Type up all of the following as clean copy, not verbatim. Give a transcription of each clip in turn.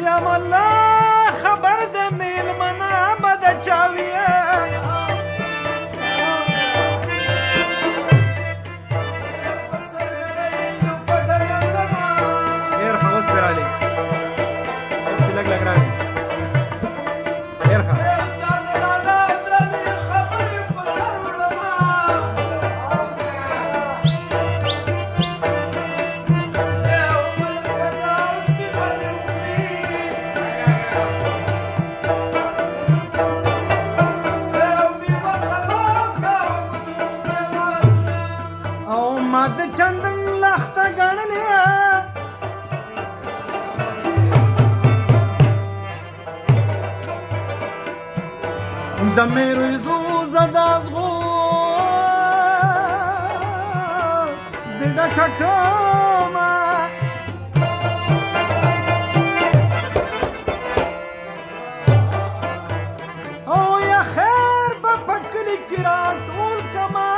یا ملا خبر د میلمنا بد چاویه ډېر ښه اوس پرې راغلی اوس پې لږ لږ راغلی ډېر ښه ما د چندن لخته ګڼلې د میرویزو زده زغو د ډکه کمه او یا خیر به په کلي کې راټول کمه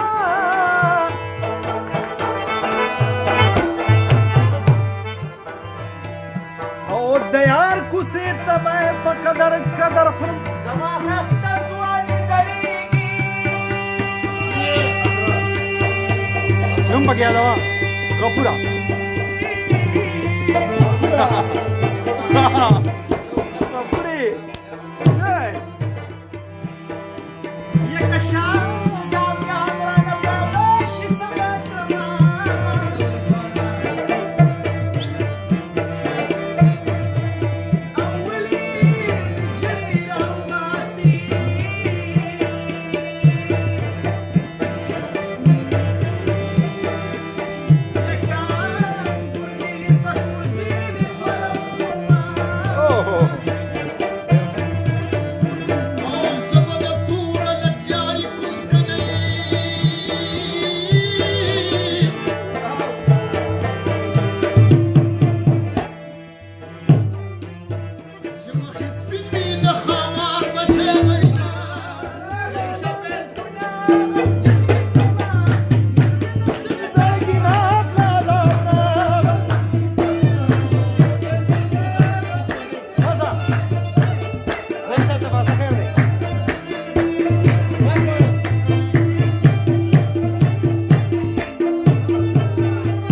د یار کوڅې ته باید په قدر قدر خورم زما خسته ځواني زړېږي نوم پکې یادوه غفوره غفورې یکه شان زاویان رانه پیدا شي سبا کړمه اوه